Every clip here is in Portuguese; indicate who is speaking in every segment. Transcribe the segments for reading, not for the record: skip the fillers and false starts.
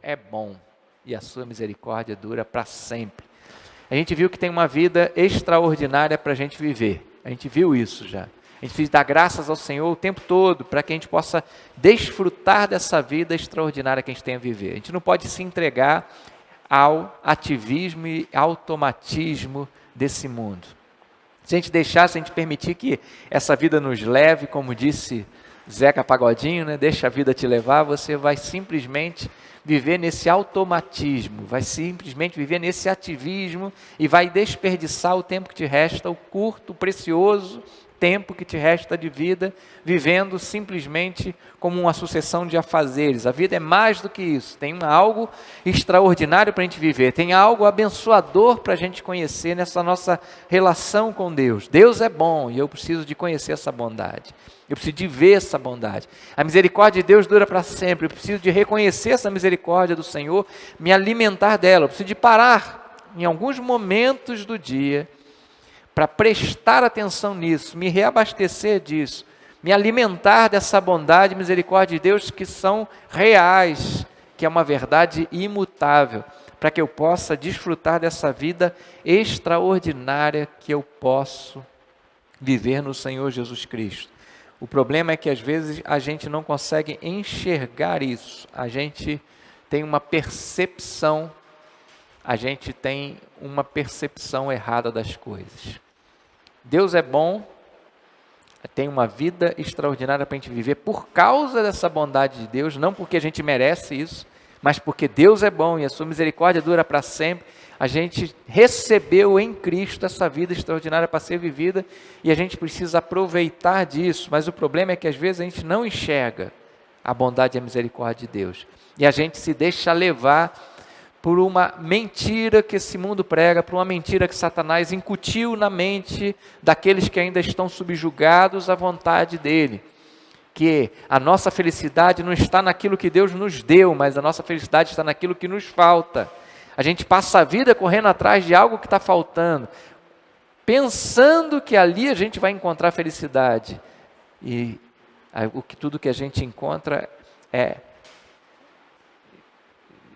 Speaker 1: é bom e a sua misericórdia dura para sempre. A gente viu que tem uma vida extraordinária para a gente viver. A gente viu isso já. A gente precisa dar graças ao Senhor o tempo todo para que a gente possa desfrutar dessa vida extraordinária que a gente tem a viver. A gente não pode se entregar ao ativismo e automatismo desse mundo. Se a gente deixar, se a gente permitir que essa vida nos leve, como disse Zeca Pagodinho, né? Deixa a vida te levar, você vai simplesmente viver nesse automatismo, vai simplesmente viver nesse ativismo e vai desperdiçar o tempo que te resta, o curto, precioso tempo que te resta de vida, vivendo simplesmente como uma sucessão de afazeres. A vida é mais do que isso, tem algo extraordinário para a gente viver, tem algo abençoador para a gente conhecer nessa nossa relação com Deus. Deus é bom e eu preciso de conhecer essa bondade. Eu preciso de ver essa bondade. A misericórdia de Deus dura para sempre. Eu preciso de reconhecer essa misericórdia do Senhor, me alimentar dela. Eu preciso de parar em alguns momentos do dia para prestar atenção nisso, me reabastecer disso, me alimentar dessa bondade e misericórdia de Deus que são reais, que é uma verdade imutável, para que eu possa desfrutar dessa vida extraordinária que eu posso viver no Senhor Jesus Cristo. O problema é que às vezes a gente não consegue enxergar isso, a gente tem uma percepção errada das coisas. Deus é bom, tem uma vida extraordinária para a gente viver por causa dessa bondade de Deus, não porque a gente merece isso, mas porque Deus é bom e a sua misericórdia dura para sempre. A gente recebeu em Cristo essa vida extraordinária para ser vivida e a gente precisa aproveitar disso, mas o problema é que às vezes a gente não enxerga a bondade e a misericórdia de Deus e a gente se deixa levar por uma mentira que esse mundo prega, por uma mentira que Satanás incutiu na mente daqueles que ainda estão subjugados à vontade dele, que a nossa felicidade não está naquilo que Deus nos deu, mas a nossa felicidade está naquilo que nos falta. A gente passa a vida correndo atrás de algo que está faltando, pensando que ali a gente vai encontrar felicidade. E tudo que a gente encontra é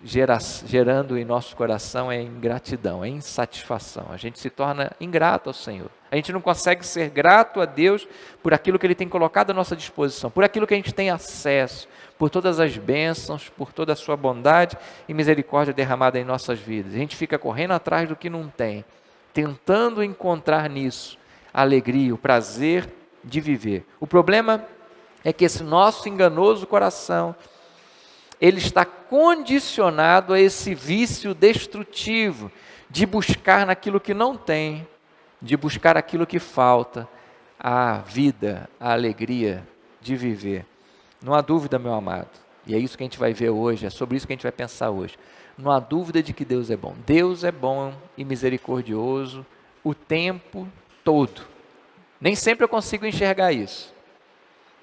Speaker 1: gerando em nosso coração é ingratidão, é insatisfação. A gente se torna ingrato ao Senhor. A gente não consegue ser grato a Deus por aquilo que Ele tem colocado à nossa disposição, por aquilo que a gente tem acesso, por todas as bênçãos, por toda a sua bondade e misericórdia derramada em nossas vidas. A gente fica correndo atrás do que não tem, tentando encontrar nisso a alegria, o prazer de viver. O problema é que esse nosso enganoso coração, ele está condicionado a esse vício destrutivo de buscar naquilo que não tem, de buscar aquilo que falta, a vida, a alegria de viver. Não há dúvida, meu amado, e é isso que a gente vai ver hoje, é sobre isso que a gente vai pensar hoje. Não há dúvida de que Deus é bom. Deus é bom e misericordioso o tempo todo. Nem sempre eu consigo enxergar isso,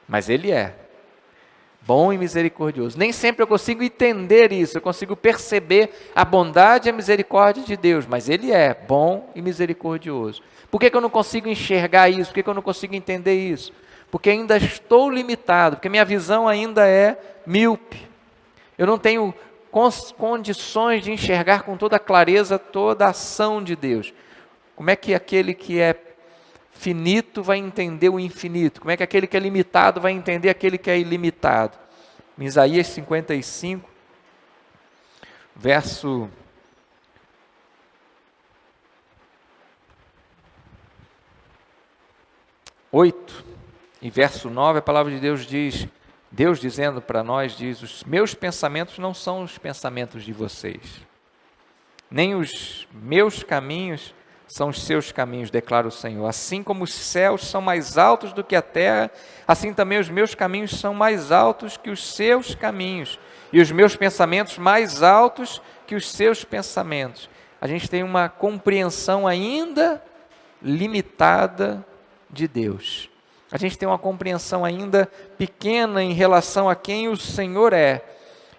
Speaker 1: mas Ele é bom e misericordioso. Nem sempre eu consigo entender isso, eu consigo perceber a bondade e a misericórdia de Deus, mas Ele é bom e misericordioso. Por que eu não consigo enxergar isso? Por que eu não consigo entender isso? Porque ainda estou limitado, porque minha visão ainda é míope. Eu não tenho condições de enxergar com toda clareza toda a ação de Deus. Como é que aquele que é finito vai entender o infinito? Como é que aquele que é limitado vai entender aquele que é ilimitado? Em Isaías 55, verso 8 e verso 9, a palavra de Deus diz, Deus dizendo para nós, diz: os meus pensamentos não são os pensamentos de vocês, nem os meus caminhos são os seus caminhos, declara o Senhor. Assim como os céus são mais altos do que a terra, assim também os meus caminhos são mais altos que os seus caminhos, e os meus pensamentos mais altos que os seus pensamentos. A gente tem uma compreensão ainda limitada de Deus. A gente tem uma compreensão ainda pequena em relação a quem o Senhor é.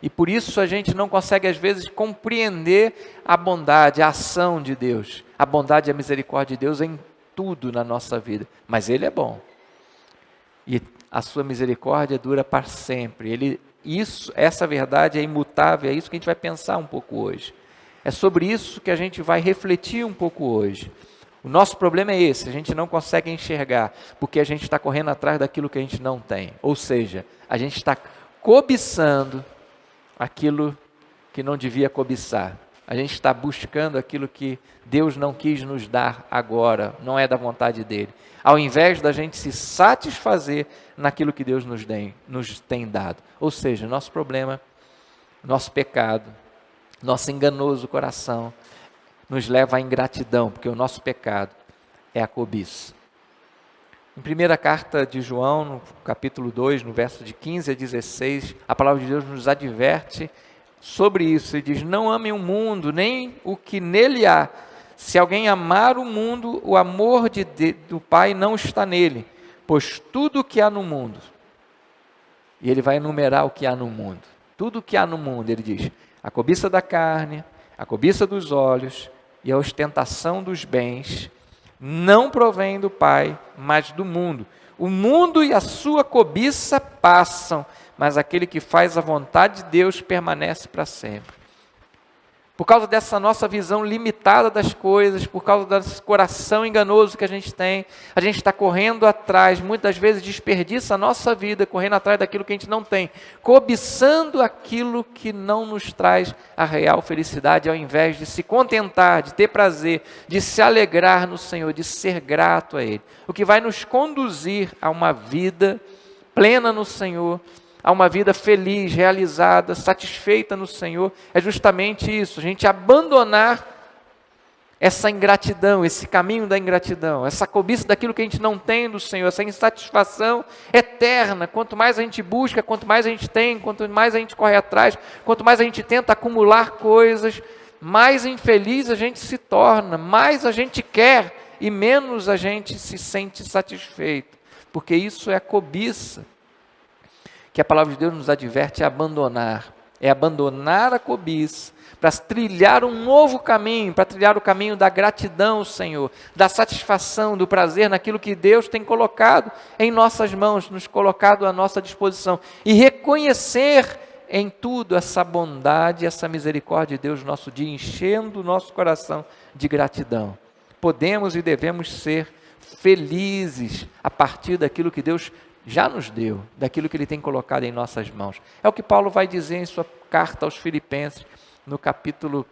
Speaker 1: E por isso a gente não consegue às vezes compreender a bondade, a ação de Deus, a bondade e a misericórdia de Deus em tudo na nossa vida. Mas Ele é bom. E a sua misericórdia dura para sempre. Ele Isso, essa verdade é imutável, é isso que a gente vai pensar um pouco hoje. É sobre isso que a gente vai refletir um pouco hoje. O nosso problema é esse, a gente não consegue enxergar, porque a gente está correndo atrás daquilo que a gente não tem. Ou seja, a gente está cobiçando aquilo que não devia cobiçar. A gente está buscando aquilo que Deus não quis nos dar agora, não é da vontade dele. Ao invés da gente se satisfazer naquilo que Deus nos tem dado. Ou seja, nosso problema, nosso pecado, nosso enganoso coração, nos leva à ingratidão, porque o nosso pecado é a cobiça. Em primeira carta de João, no capítulo 2, no verso de 15 a 16, a palavra de Deus nos adverte sobre isso. Ele diz: não amem o mundo, nem o que nele há. Se alguém amar o mundo, o amor do Pai não está nele, pois tudo o que há no mundo, e ele vai enumerar o que há no mundo. Tudo o que há no mundo, ele diz: a cobiça da carne, a cobiça dos olhos e a ostentação dos bens, não provém do Pai, mas do mundo. O mundo e a sua cobiça passam, mas aquele que faz a vontade de Deus permanece para sempre. Por causa dessa nossa visão limitada das coisas, por causa desse coração enganoso que a gente tem, a gente está correndo atrás, muitas vezes desperdiça a nossa vida, correndo atrás daquilo que a gente não tem, cobiçando aquilo que não nos traz a real felicidade, ao invés de se contentar, de ter prazer, de se alegrar no Senhor, de ser grato a Ele. O que vai nos conduzir a uma vida plena no Senhor, a uma vida feliz, realizada, satisfeita no Senhor, é justamente isso, a gente abandonar essa ingratidão, esse caminho da ingratidão, essa cobiça daquilo que a gente não tem do Senhor, essa insatisfação eterna. Quanto mais a gente busca, quanto mais a gente tem, quanto mais a gente corre atrás, quanto mais a gente tenta acumular coisas, mais infeliz a gente se torna, mais a gente quer e menos a gente se sente satisfeito, porque isso é a cobiça que a palavra de Deus nos adverte a abandonar. É abandonar a cobiça para trilhar um novo caminho, para trilhar o caminho da gratidão ao Senhor, da satisfação, do prazer naquilo que Deus tem colocado em nossas mãos, nos colocado à nossa disposição, e reconhecer em tudo essa bondade, essa misericórdia de Deus no nosso dia, enchendo o nosso coração de gratidão. Podemos e devemos ser felizes a partir daquilo que Deus já nos deu, daquilo que Ele tem colocado em nossas mãos. É o que Paulo vai dizer em sua carta aos Filipenses, no capítulo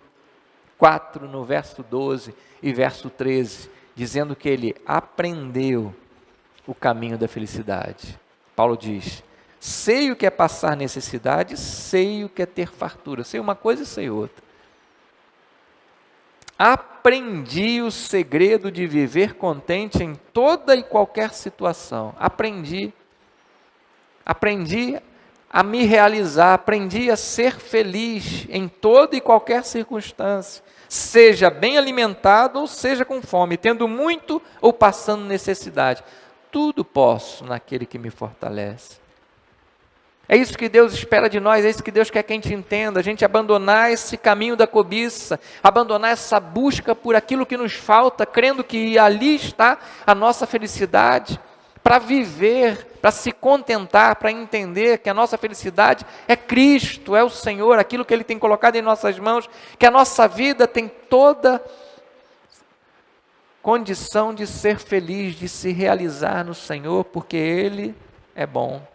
Speaker 1: 4, no verso 12 e verso 13, dizendo que ele aprendeu o caminho da felicidade. Paulo diz: sei o que é passar necessidade, sei o que é ter fartura. Sei uma coisa e sei outra. Aprendi o segredo de viver contente em toda e qualquer situação. Aprendi a me realizar, aprendi a ser feliz em toda e qualquer circunstância, seja bem alimentado ou seja com fome, tendo muito ou passando necessidade. Tudo posso naquele que me fortalece. É isso que Deus espera de nós, é isso que Deus quer que a gente entenda, a gente abandonar esse caminho da cobiça, abandonar essa busca por aquilo que nos falta, crendo que ali está a nossa felicidade, para viver, para se contentar, para entender que a nossa felicidade é Cristo, é o Senhor, aquilo que Ele tem colocado em nossas mãos, que a nossa vida tem toda condição de ser feliz, de se realizar no Senhor, porque Ele é bom.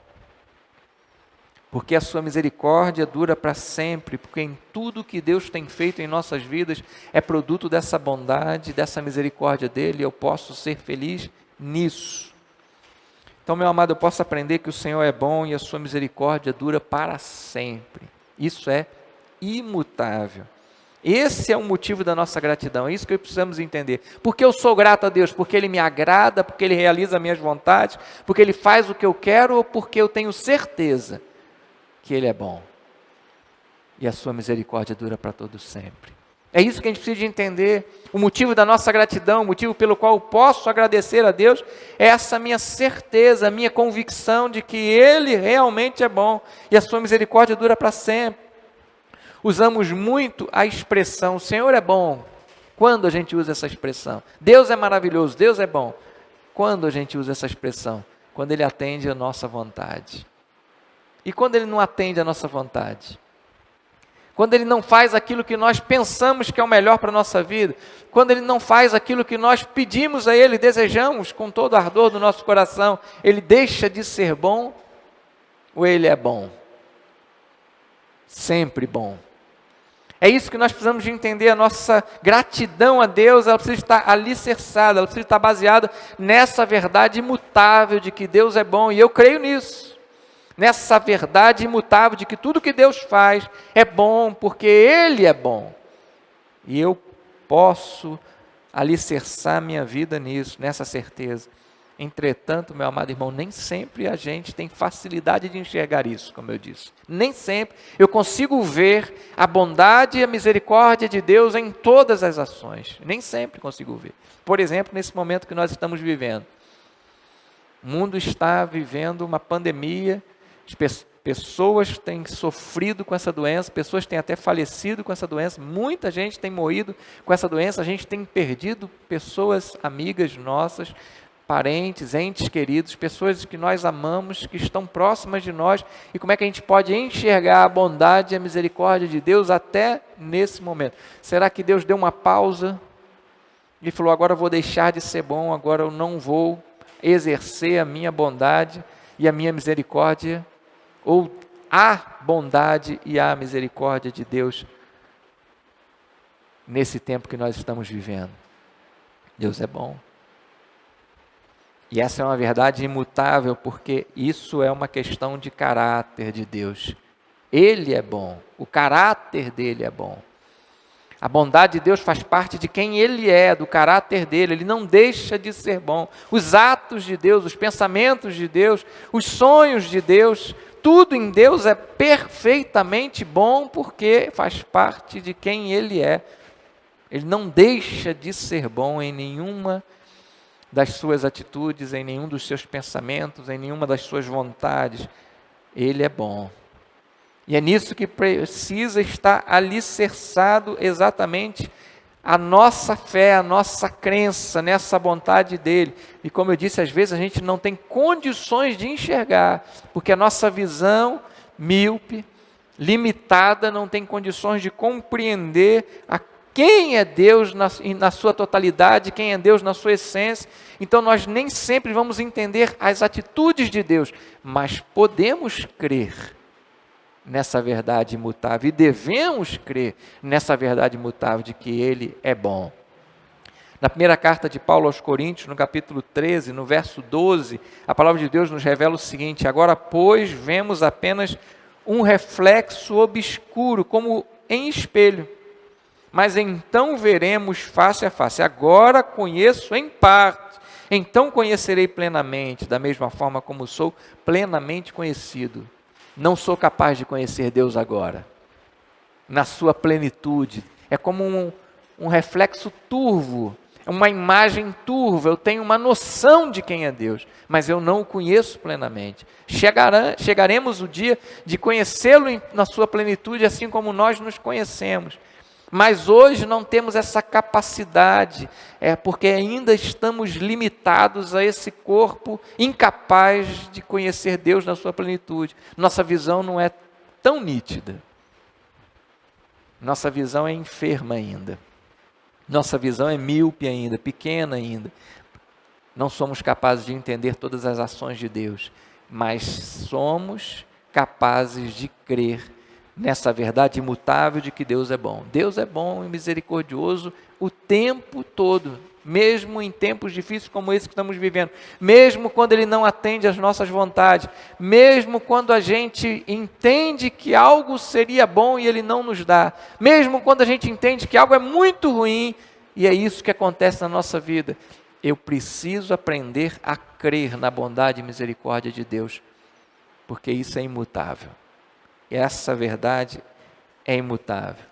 Speaker 1: Porque a sua misericórdia dura para sempre, porque em tudo que Deus tem feito em nossas vidas é produto dessa bondade, dessa misericórdia dEle, eu posso ser feliz nisso. Então, meu amado, eu posso aprender que o Senhor é bom e a sua misericórdia dura para sempre. Isso é imutável. Esse é o motivo da nossa gratidão, é isso que precisamos entender. Porque eu sou grato a Deus? Porque Ele me agrada, porque Ele realiza minhas vontades, porque Ele faz o que eu quero ou porque eu tenho certeza que Ele é bom e a sua misericórdia dura para todo sempre. É isso que a gente precisa de entender. O motivo da nossa gratidão, o motivo pelo qual eu posso agradecer a Deus, é essa minha certeza, a minha convicção de que Ele realmente é bom e a sua misericórdia dura para sempre. Usamos muito a expressão, o Senhor é bom. Quando a gente usa essa expressão? Deus é maravilhoso, Deus é bom. Quando a gente usa essa expressão? Quando Ele atende a nossa vontade. E quando Ele não atende a nossa vontade? Quando Ele não faz aquilo que nós pensamos que é o melhor para a nossa vida? Quando Ele não faz aquilo que nós pedimos a Ele, desejamos com todo o ardor do nosso coração, Ele deixa de ser bom ou Ele é bom? Sempre bom. É isso que nós precisamos de entender, a nossa gratidão a Deus, ela precisa estar alicerçada, ela precisa estar baseada nessa verdade imutável de que Deus é bom, e eu creio nisso. Nessa verdade imutável de que tudo que Deus faz é bom, porque Ele é bom. E eu posso alicerçar minha vida nisso, nessa certeza. Entretanto, meu amado irmão, nem sempre a gente tem facilidade de enxergar isso, como eu disse. Nem sempre eu consigo ver a bondade e a misericórdia de Deus em todas as ações. Nem sempre consigo ver. Por exemplo, nesse momento que nós estamos vivendo. O mundo está vivendo uma pandemia, as pessoas têm sofrido com essa doença, pessoas têm até falecido com essa doença, muita gente tem morrido com essa doença, a gente tem perdido pessoas amigas nossas, parentes, entes queridos, pessoas que nós amamos, que estão próximas de nós, e como é que a gente pode enxergar a bondade e a misericórdia de Deus até nesse momento? Será que Deus deu uma pausa e falou, agora eu vou deixar de ser bom, agora eu não vou exercer a minha bondade e a minha misericórdia? Ou a bondade e a misericórdia de Deus nesse tempo que nós estamos vivendo? Deus é bom. E essa é uma verdade imutável, porque isso é uma questão de caráter de Deus. Ele é bom, o caráter dele é bom. A bondade de Deus faz parte de quem Ele é, do caráter dele, Ele não deixa de ser bom. Os atos de Deus, os pensamentos de Deus, os sonhos de Deus, tudo em Deus é perfeitamente bom, porque faz parte de quem Ele é. Ele não deixa de ser bom em nenhuma das suas atitudes, em nenhum dos seus pensamentos, em nenhuma das suas vontades. Ele é bom. E é nisso que precisa estar alicerçado exatamente a nossa fé, a nossa crença nessa bondade dele. E como eu disse, às vezes a gente não tem condições de enxergar, porque a nossa visão míope, limitada, não tem condições de compreender quem é Deus na sua totalidade, quem é Deus na sua essência. Então nós nem sempre vamos entender as atitudes de Deus, mas podemos crer nessa verdade imutável, e devemos crer nessa verdade imutável de que Ele é bom. Na primeira carta de Paulo aos Coríntios, no capítulo 13, no verso 12, a palavra de Deus nos revela o seguinte: agora, pois, vemos apenas um reflexo obscuro, como em espelho, mas então veremos face a face. Agora conheço em parte, então conhecerei plenamente, da mesma forma como sou plenamente conhecido. Não sou capaz de conhecer Deus agora, na sua plenitude. É como um reflexo turvo, uma imagem turva. Eu tenho uma noção de quem é Deus, mas eu não o conheço plenamente. Chegaremos o dia de conhecê-lo na sua plenitude, assim como nós nos conhecemos. Mas hoje não temos essa capacidade, porque ainda estamos limitados a esse corpo incapaz de conhecer Deus na sua plenitude. Nossa visão não é tão nítida. Nossa visão é enferma ainda. Nossa visão é míope ainda, pequena ainda. Não somos capazes de entender todas as ações de Deus, mas somos capazes de crer nessa verdade imutável de que Deus é bom. Deus é bom e misericordioso o tempo todo, mesmo em tempos difíceis como esse que estamos vivendo, mesmo quando Ele não atende às nossas vontades, mesmo quando a gente entende que algo seria bom e Ele não nos dá, mesmo quando a gente entende que algo é muito ruim, e é isso que acontece na nossa vida. Eu preciso aprender a crer na bondade e misericórdia de Deus, porque isso é imutável. Essa verdade é imutável.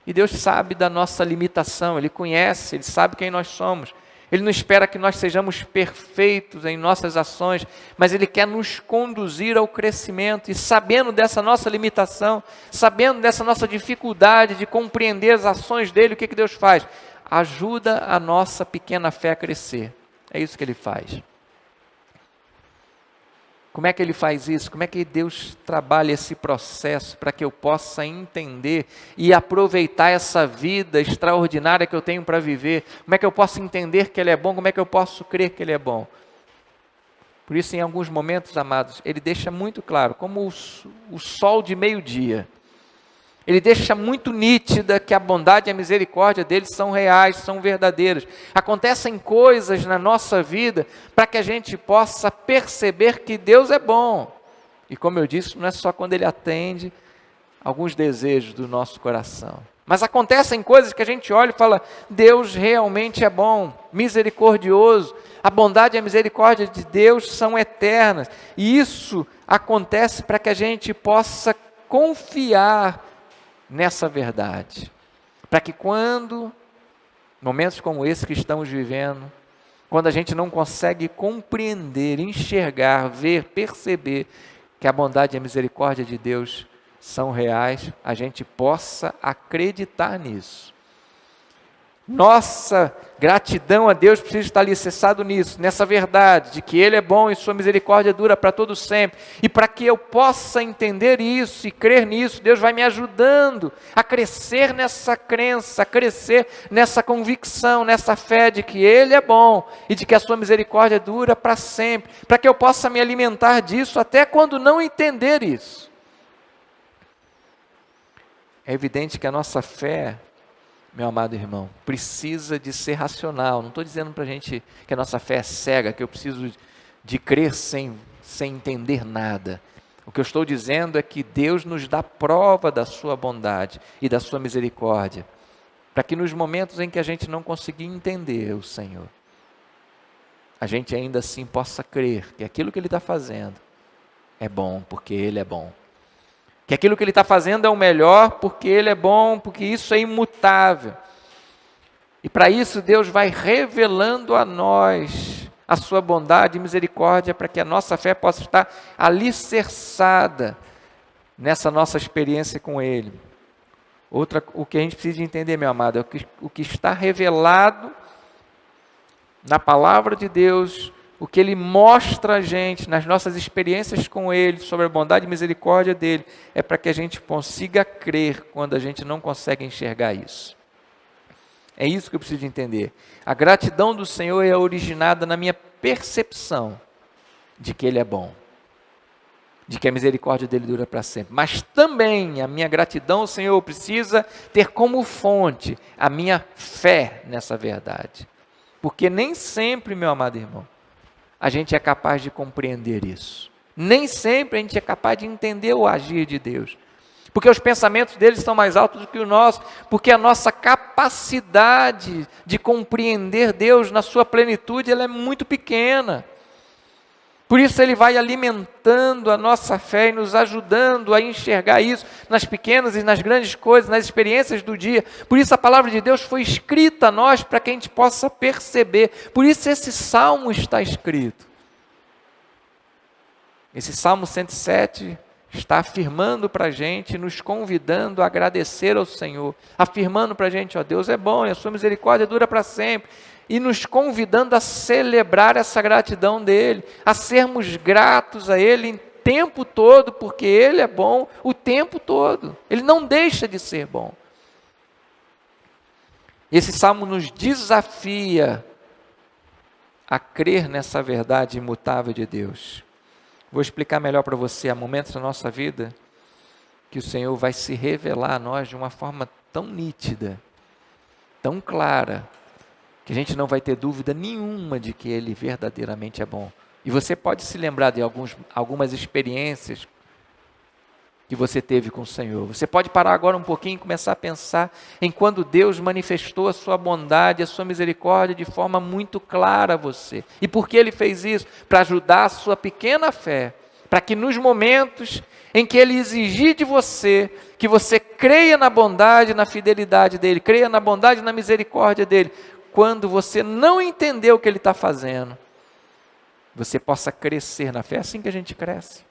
Speaker 1: E Deus sabe da nossa limitação, Ele conhece, Ele sabe quem nós somos. Ele não espera que nós sejamos perfeitos em nossas ações, mas Ele quer nos conduzir ao crescimento. E sabendo dessa nossa limitação, sabendo dessa nossa dificuldade de compreender as ações dEle, o que Deus faz? Ajuda a nossa pequena fé a crescer. É isso que Ele faz. Como é que Ele faz isso? Como é que Deus trabalha esse processo para que eu possa entender e aproveitar essa vida extraordinária que eu tenho para viver? Como é que eu posso entender que Ele é bom? Como é que eu posso crer que Ele é bom? Por isso, em alguns momentos, amados, Ele deixa muito claro, como o sol de meio-dia. Ele deixa muito nítida que a bondade e a misericórdia dele são reais, são verdadeiras. Acontecem coisas na nossa vida para que a gente possa perceber que Deus é bom. E como eu disse, não é só quando Ele atende alguns desejos do nosso coração. Mas acontecem coisas que a gente olha e fala, Deus realmente é bom, misericordioso. A bondade e a misericórdia de Deus são eternas. E isso acontece para que a gente possa confiar nessa verdade, para que quando, momentos como esse que estamos vivendo, quando a gente não consegue compreender, enxergar, ver, perceber que a bondade e a misericórdia de Deus são reais, a gente possa acreditar nisso. Nossa gratidão a Deus precisa estar alicerçado nisso, nessa verdade, de que Ele é bom e sua misericórdia dura para todo sempre. E para que eu possa entender isso e crer nisso, Deus vai me ajudando a crescer nessa crença, a crescer nessa convicção, nessa fé de que Ele é bom e de que a sua misericórdia dura para sempre. Para que eu possa me alimentar disso até quando não entender isso. É evidente que a nossa fé, meu amado irmão, precisa de ser racional. Não estou dizendo para a gente que a nossa fé é cega, que eu preciso de crer sem entender nada. O que eu estou dizendo é que Deus nos dá prova da sua bondade e da sua misericórdia, para que nos momentos em que a gente não conseguir entender o Senhor, a gente ainda assim possa crer que aquilo que Ele está fazendo é bom, porque Ele é bom. Que aquilo que Ele está fazendo é o melhor, porque Ele é bom, porque isso é imutável. E para isso Deus vai revelando a nós a sua bondade e misericórdia, para que a nossa fé possa estar alicerçada nessa nossa experiência com Ele. O que a gente precisa entender, meu amado, é o que está revelado na palavra de Deus, o que Ele mostra a gente nas nossas experiências com Ele, sobre a bondade e misericórdia dEle, é para que a gente consiga crer quando a gente não consegue enxergar isso. É isso que eu preciso entender. A gratidão do Senhor é originada na minha percepção de que Ele é bom, de que a misericórdia dEle dura para sempre. Mas também a minha gratidão ao Senhor precisa ter como fonte a minha fé nessa verdade. Porque nem sempre, meu amado irmão, a gente é capaz de compreender isso. Nem sempre a gente é capaz de entender o agir de Deus. Porque os pensamentos deles são mais altos do que o nosso. Porque a nossa capacidade de compreender Deus na sua plenitude, ela é muito pequena. Por isso Ele vai alimentando a nossa fé e nos ajudando a enxergar isso nas pequenas e nas grandes coisas, nas experiências do dia. Por isso a palavra de Deus foi escrita a nós para que a gente possa perceber. Por isso esse salmo está escrito. Esse Salmo 107 está afirmando para a gente, nos convidando a agradecer ao Senhor. Afirmando para a gente, ó, Deus é bom e a sua misericórdia dura para sempre. E nos convidando a celebrar essa gratidão dEle, a sermos gratos a Ele o tempo todo, porque Ele é bom o tempo todo. Ele não deixa de ser bom. Esse salmo nos desafia a crer nessa verdade imutável de Deus. Vou explicar melhor para você. Há momentos na nossa vida que o Senhor vai se revelar a nós de uma forma tão nítida, tão clara, que a gente não vai ter dúvida nenhuma de que Ele verdadeiramente é bom. E você pode se lembrar de algumas experiências que você teve com o Senhor. Você pode parar agora um pouquinho e começar a pensar em quando Deus manifestou a sua bondade, a sua misericórdia de forma muito clara a você. E por que Ele fez isso? Para ajudar a sua pequena fé, para que nos momentos em que Ele exigir de você, que você creia na bondade, na fidelidade dEle, creia na bondade e na misericórdia dEle, quando você não entender o que Ele está fazendo, você possa crescer na fé. É assim que a gente cresce.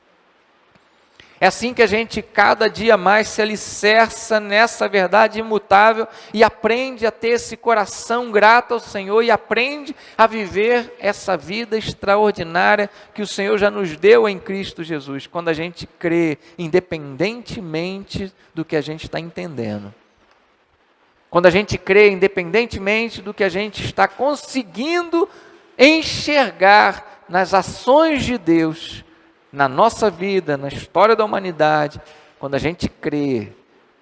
Speaker 1: É assim que a gente cada dia mais se alicerça nessa verdade imutável e aprende a ter esse coração grato ao Senhor e aprende a viver essa vida extraordinária que o Senhor já nos deu em Cristo Jesus, quando a gente crê independentemente do que a gente está entendendo. Quando a gente crê independentemente do que a gente está conseguindo enxergar nas ações de Deus, na nossa vida, na história da humanidade, quando a gente crê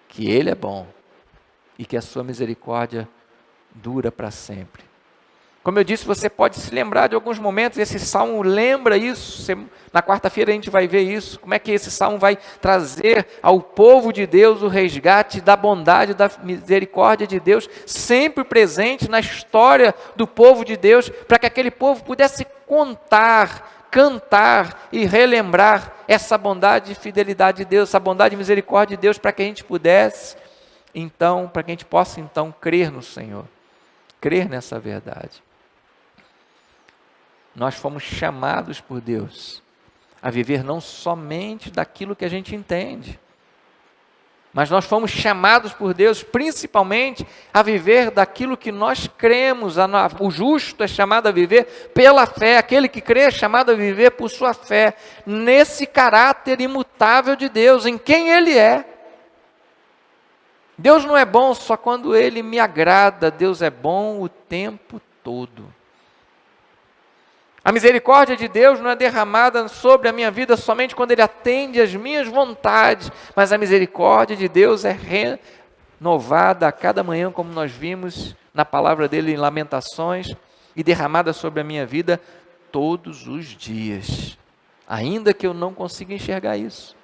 Speaker 1: que Ele é bom e que a sua misericórdia dura para sempre. Como eu disse, você pode se lembrar de alguns momentos, esse salmo lembra isso, na quarta-feira a gente vai ver isso, como é que esse salmo vai trazer ao povo de Deus o resgate da bondade, da misericórdia de Deus, sempre presente na história do povo de Deus, para que aquele povo pudesse contar, cantar e relembrar essa bondade e fidelidade de Deus, essa bondade e misericórdia de Deus, para que a gente pudesse, então, para que a gente possa então crer no Senhor, crer nessa verdade. Nós fomos chamados por Deus a viver não somente daquilo que a gente entende, mas nós fomos chamados por Deus principalmente a viver daquilo que nós cremos. O justo é chamado a viver pela fé, aquele que crê é chamado a viver por sua fé, nesse caráter imutável de Deus, em quem Ele é. Deus não é bom só quando Ele me agrada, Deus é bom o tempo todo. A misericórdia de Deus não é derramada sobre a minha vida somente quando Ele atende às minhas vontades, mas a misericórdia de Deus é renovada a cada manhã, como nós vimos na palavra dEle em Lamentações, e derramada sobre a minha vida todos os dias, ainda que eu não consiga enxergar isso,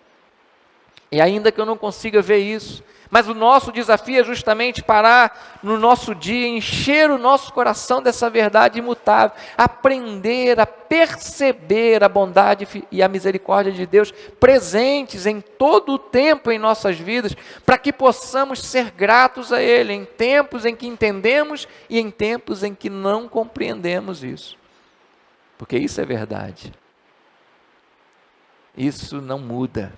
Speaker 1: e ainda que eu não consiga ver isso, mas o nosso desafio é justamente parar no nosso dia, encher o nosso coração dessa verdade imutável, aprender a perceber a bondade e a misericórdia de Deus presentes em todo o tempo em nossas vidas, para que possamos ser gratos a Ele em tempos em que entendemos e em tempos em que não compreendemos isso, porque isso é verdade, isso não muda,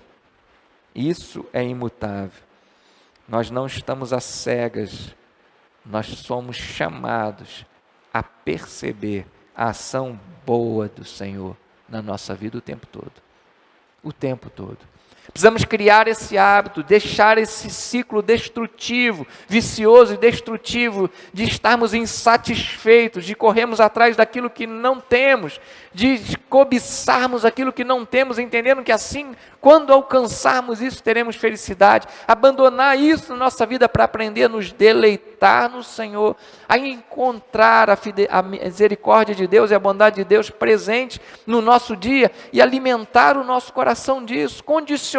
Speaker 1: isso é imutável. Nós não estamos às cegas, nós somos chamados a perceber a ação boa do Senhor na nossa vida o tempo todo. O tempo todo. Precisamos criar esse hábito, deixar esse ciclo destrutivo, vicioso e destrutivo, de estarmos insatisfeitos, de corrermos atrás daquilo que não temos, de cobiçarmos aquilo que não temos, entendendo que assim, quando alcançarmos isso, teremos felicidade. Abandonar isso na nossa vida para aprender a nos deleitar no Senhor, a encontrar a misericórdia de Deus e a bondade de Deus presente no nosso dia e alimentar o nosso coração disso, condicionar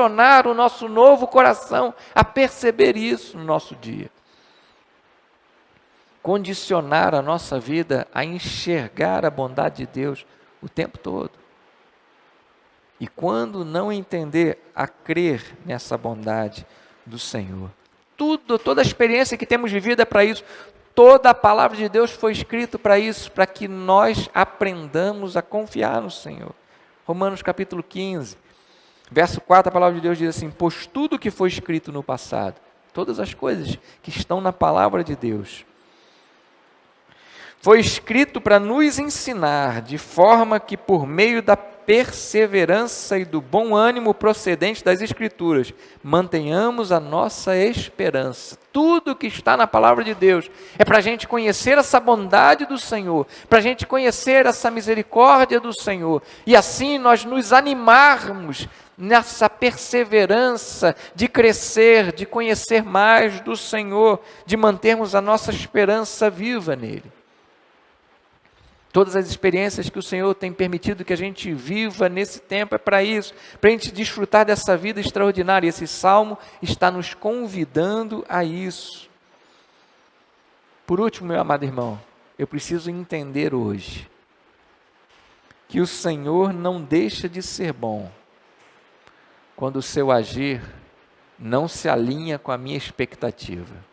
Speaker 1: o nosso novo coração a perceber isso no nosso dia. Condicionar a nossa vida a enxergar a bondade de Deus o tempo todo. E quando não entender, a crer nessa bondade do Senhor. Toda a experiência que temos vivido é para isso. Toda a palavra de Deus foi escrita para isso, para que nós aprendamos a confiar no Senhor. Romanos capítulo 15, verso 4, a palavra de Deus diz assim: pois tudo que foi escrito no passado, todas as coisas que estão na palavra de Deus, foi escrito para nos ensinar, de forma que por meio da perseverança e do bom ânimo procedente das Escrituras, mantenhamos a nossa esperança. Tudo que está na palavra de Deus é para a gente conhecer essa bondade do Senhor, para a gente conhecer essa misericórdia do Senhor, e assim nós nos animarmos nessa perseverança de crescer, de conhecer mais do Senhor, de mantermos a nossa esperança viva nele. Todas as experiências que o Senhor tem permitido que a gente viva nesse tempo é para isso, para a gente desfrutar dessa vida extraordinária. Esse salmo está nos convidando a isso. Por último, meu amado irmão, eu preciso entender hoje que o Senhor não deixa de ser bom quando o seu agir não se alinha com a minha expectativa.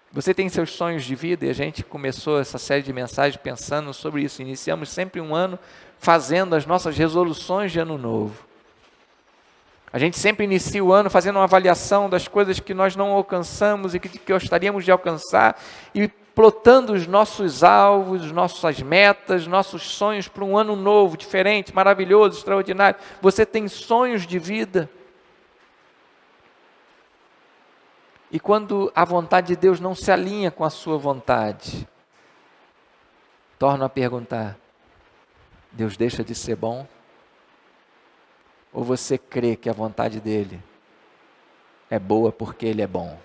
Speaker 1: Você tem seus sonhos de vida, e a gente começou essa série de mensagens pensando sobre isso. Iniciamos sempre um ano fazendo as nossas resoluções de ano novo. A gente sempre inicia o ano fazendo uma avaliação das coisas que nós não alcançamos e que gostaríamos de alcançar e plotando os nossos alvos, nossas metas, nossos sonhos para um ano novo, diferente, maravilhoso, extraordinário. Você tem sonhos de vida. E quando a vontade de Deus não se alinha com a sua vontade, torno a perguntar: Deus deixa de ser bom? Ou você crê que a vontade dele é boa porque ele é bom?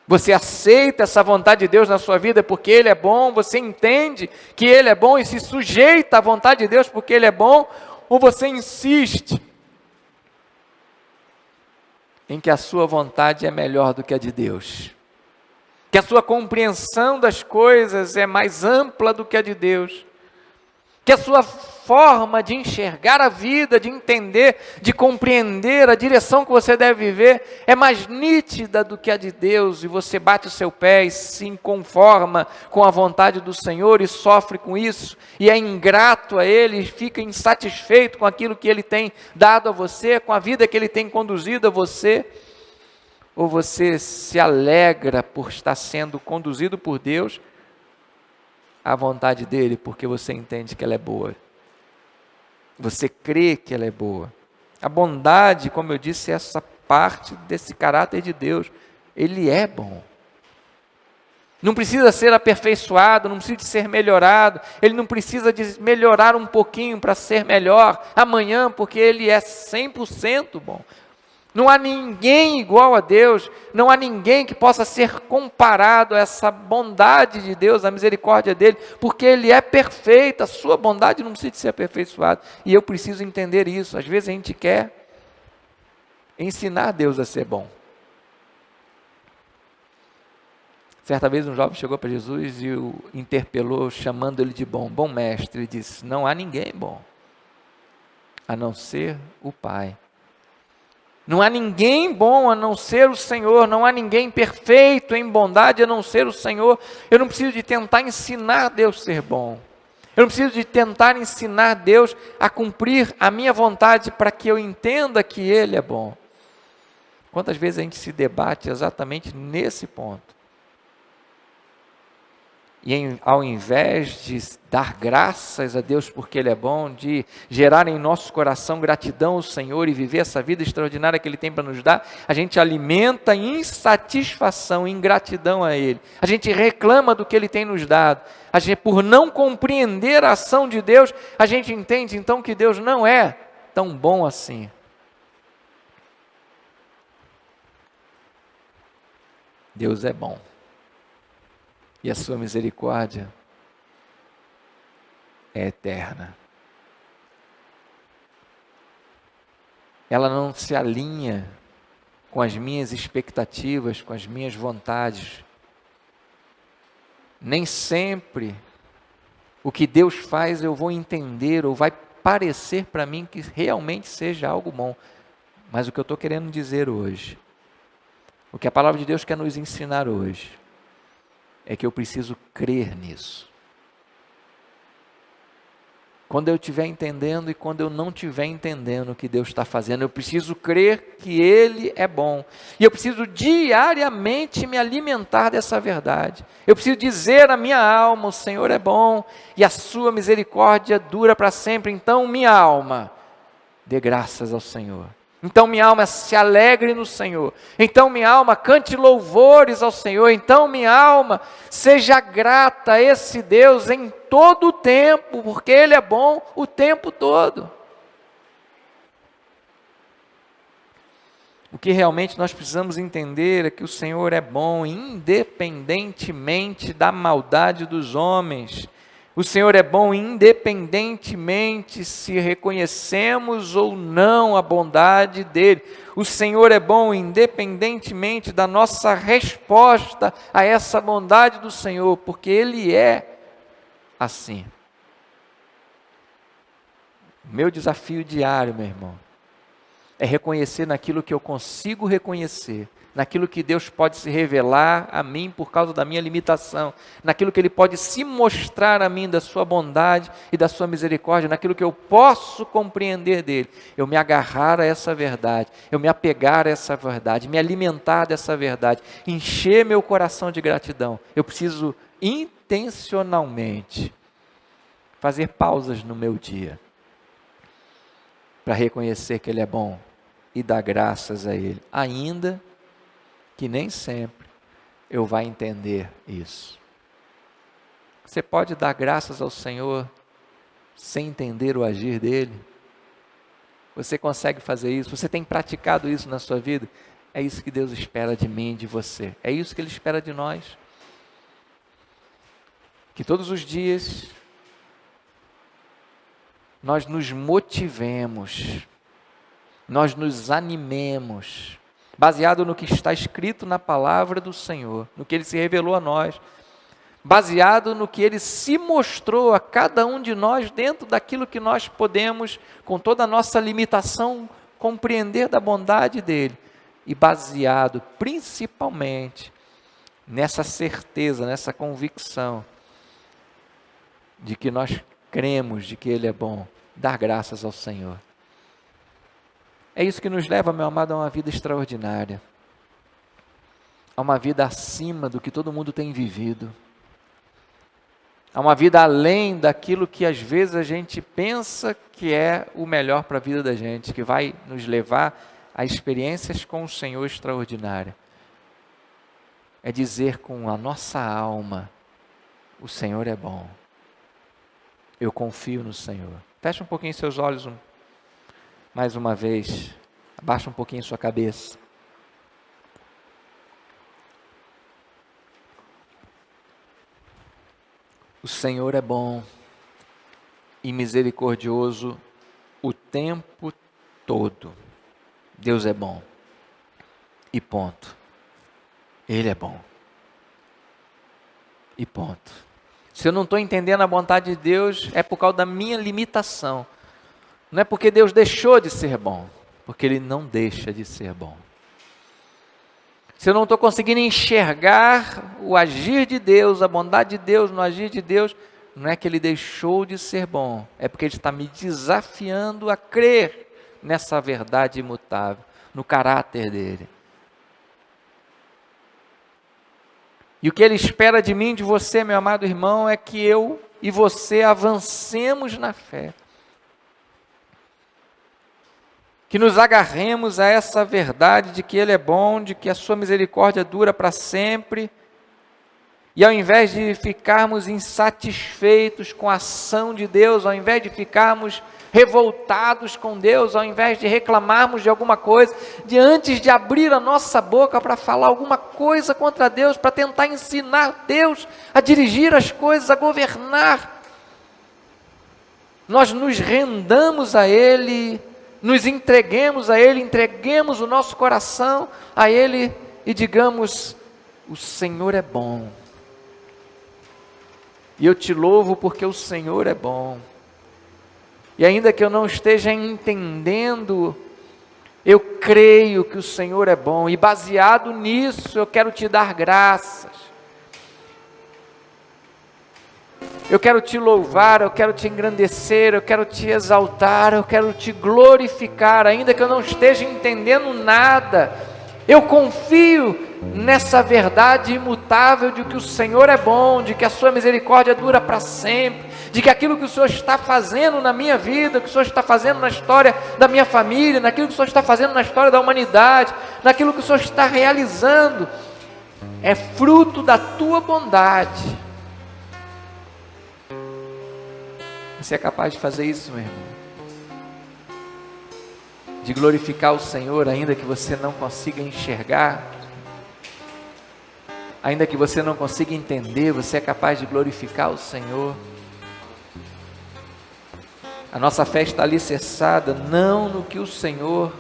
Speaker 1: Você aceita essa vontade de Deus na sua vida porque ele é bom? Você entende que ele é bom e se sujeita à vontade de Deus porque ele é bom? Ou você insiste em que a sua vontade é melhor do que a de Deus? Que a sua compreensão das coisas é mais ampla do que a de Deus? Que a sua forma de enxergar a vida, de entender, de compreender a direção que você deve viver é mais nítida do que a de Deus, e você bate o seu pé e se conforma com a vontade do Senhor e sofre com isso, e é ingrato a Ele, e fica insatisfeito com aquilo que Ele tem dado a você, com a vida que Ele tem conduzido a você? Ou você se alegra por estar sendo conduzido por Deus à vontade dEle, porque você entende que ela é boa? Você crê que ela é boa. A bondade, como eu disse, é essa parte desse caráter de Deus. Ele é bom. Não precisa ser aperfeiçoado, não precisa de ser melhorado. Ele não precisa de melhorar um pouquinho para ser melhor amanhã, porque Ele é 100% bom. Não há ninguém igual a Deus, não há ninguém que possa ser comparado a essa bondade de Deus, a misericórdia dEle, porque Ele é perfeito, a sua bondade não precisa de ser aperfeiçoada, e eu preciso entender isso. Às vezes a gente quer ensinar Deus a ser bom. Certa vez um jovem chegou para Jesus e o interpelou, chamando ele de bom. Bom mestre, ele disse: não há ninguém bom, a não ser o Pai. Não há ninguém bom a não ser o Senhor, não há ninguém perfeito em bondade a não ser o Senhor. Eu não preciso de tentar ensinar Deus a ser bom. Eu não preciso de tentar ensinar Deus a cumprir a minha vontade para que eu entenda que Ele é bom. Quantas vezes a gente se debate exatamente nesse ponto? E ao invés de dar graças a Deus porque Ele é bom, de gerar em nosso coração gratidão ao Senhor e viver essa vida extraordinária que Ele tem para nos dar, a gente alimenta insatisfação, ingratidão a Ele. A gente reclama do que Ele tem nos dado. A gente, por não compreender a ação de Deus, a gente entende então que Deus não é tão bom assim. Deus é bom. E a sua misericórdia é eterna. Ela não se alinha com as minhas expectativas, com as minhas vontades. Nem sempre o que Deus faz eu vou entender ou vai parecer para mim que realmente seja algo bom. Mas o que eu estou querendo dizer hoje, o que a palavra de Deus quer nos ensinar hoje, é que eu preciso crer nisso. Quando eu estiver entendendo e quando eu não estiver entendendo o que Deus está fazendo, eu preciso crer que Ele é bom. E eu preciso diariamente me alimentar dessa verdade. Eu preciso dizer à minha alma: o Senhor é bom e a sua misericórdia dura para sempre. Então, minha alma, dê graças ao Senhor. Então minha alma se alegre no Senhor. Então minha alma cante louvores ao Senhor. Então minha alma seja grata a esse Deus em todo o tempo, porque Ele é bom o tempo todo. O que realmente nós precisamos entender é que o Senhor é bom independentemente da maldade dos homens. O Senhor é bom independentemente se reconhecemos ou não a bondade dEle. O Senhor é bom independentemente da nossa resposta a essa bondade do Senhor, porque Ele é assim. Meu desafio diário, meu irmão, é reconhecer naquilo que eu consigo reconhecer, naquilo que Deus pode se revelar a mim por causa da minha limitação, naquilo que Ele pode se mostrar a mim da sua bondade e da sua misericórdia, naquilo que eu posso compreender dEle. Eu me agarrar a essa verdade, eu me apegar a essa verdade, me alimentar dessa verdade, encher meu coração de gratidão. Eu preciso intencionalmente fazer pausas no meu dia para reconhecer que Ele é bom e dar graças a Ele, ainda que nem sempre eu vá entender isso. Você pode dar graças ao Senhor sem entender o agir dEle? Você consegue fazer isso? Você tem praticado isso na sua vida? É isso que Deus espera de mim e de você. É isso que Ele espera de nós. Que todos os dias nós nos motivemos, nós nos animemos, baseado no que está escrito na palavra do Senhor, no que Ele se revelou a nós, baseado no que Ele se mostrou a cada um de nós dentro daquilo que nós podemos, com toda a nossa limitação, compreender da bondade dEle, e baseado principalmente nessa certeza, nessa convicção de que nós cremos de que Ele é bom, dar graças ao Senhor. É isso que nos leva, meu amado, a uma vida extraordinária, a uma vida acima do que todo mundo tem vivido, a uma vida além daquilo que às vezes a gente pensa que é o melhor para a vida da gente, que vai nos levar a experiências com o Senhor extraordinárias. É dizer com a nossa alma, o Senhor é bom, eu confio no Senhor. Feche um pouquinho seus olhos, mais uma vez, abaixa um pouquinho sua cabeça. O Senhor é bom e misericordioso o tempo todo. Deus é bom. E ponto. Ele é bom. E ponto. Se eu não estou entendendo a vontade de Deus, é por causa da minha limitação. Não é porque Deus deixou de ser bom, porque Ele não deixa de ser bom. Se eu não estou conseguindo enxergar o agir de Deus, a bondade de Deus no agir de Deus, não é que Ele deixou de ser bom, é porque Ele está me desafiando a crer nessa verdade imutável, no caráter dEle. E o que Ele espera de mim e de você, meu amado irmão, é que eu e você avancemos na fé. Que nos agarremos a essa verdade de que Ele é bom, de que a sua misericórdia dura para sempre. E ao invés de ficarmos insatisfeitos com a ação de Deus, ao invés de ficarmos revoltados com Deus, ao invés de reclamarmos de alguma coisa, de antes de abrir a nossa boca para falar alguma coisa contra Deus, para tentar ensinar Deus a dirigir as coisas, a governar, nós nos rendamos a Ele, nos entreguemos a Ele, entreguemos o nosso coração a Ele e digamos, o Senhor é bom. E eu te louvo porque o Senhor é bom. E ainda que eu não esteja entendendo, eu creio que o Senhor é bom. E baseado nisso, eu quero te dar graças. Eu quero te louvar, eu quero te engrandecer, eu quero te exaltar, eu quero te glorificar, ainda que eu não esteja entendendo nada. Eu confio nessa verdade imutável de que o Senhor é bom, de que a sua misericórdia dura para sempre, de que aquilo que o Senhor está fazendo na minha vida, que o Senhor está fazendo na história da minha família, naquilo que o Senhor está fazendo na história da humanidade, naquilo que o Senhor está realizando, é fruto da tua bondade. Você é capaz de fazer isso, meu irmão? De glorificar o Senhor, ainda que você não consiga enxergar, ainda que você não consiga entender, você é capaz de glorificar o Senhor. A nossa fé está alicerçada não no que o Senhor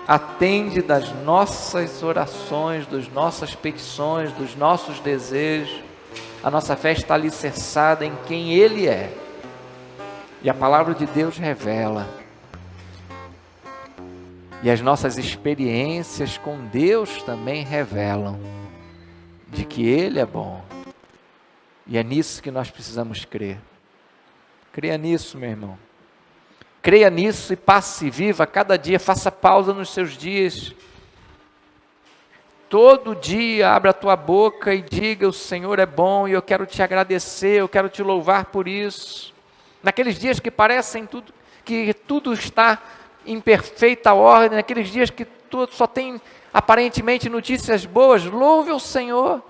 Speaker 1: atende das nossas orações, das nossas petições, dos nossos desejos. A nossa fé está alicerçada em quem Ele é. E a palavra de Deus revela E as nossas experiências com Deus também revelam de que Ele é bom. E é nisso que nós precisamos crer. Creia nisso, meu irmão. Creia nisso e passe e viva cada dia, faça pausa nos seus dias. Todo dia abra a tua boca e diga: o Senhor é bom e eu quero te agradecer, eu quero te louvar por isso. Naqueles dias que parecem que tudo está em perfeita ordem, naqueles dias que tudo só tem aparentemente notícias boas, louve o Senhor.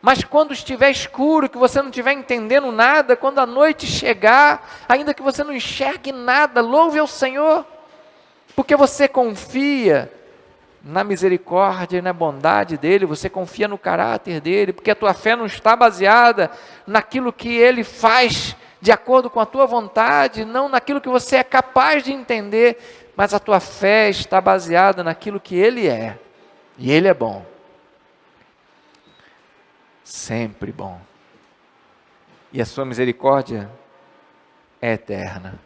Speaker 1: Mas quando estiver escuro, que você não estiver entendendo nada, quando a noite chegar, ainda que você não enxergue nada, louve ao Senhor, porque você confia na misericórdia e na bondade dEle, você confia no caráter dEle, porque a tua fé não está baseada naquilo que Ele faz de acordo com a tua vontade, não naquilo que você é capaz de entender, mas a tua fé está baseada naquilo que Ele é, e Ele é bom. Sempre bom. E a sua misericórdia é eterna.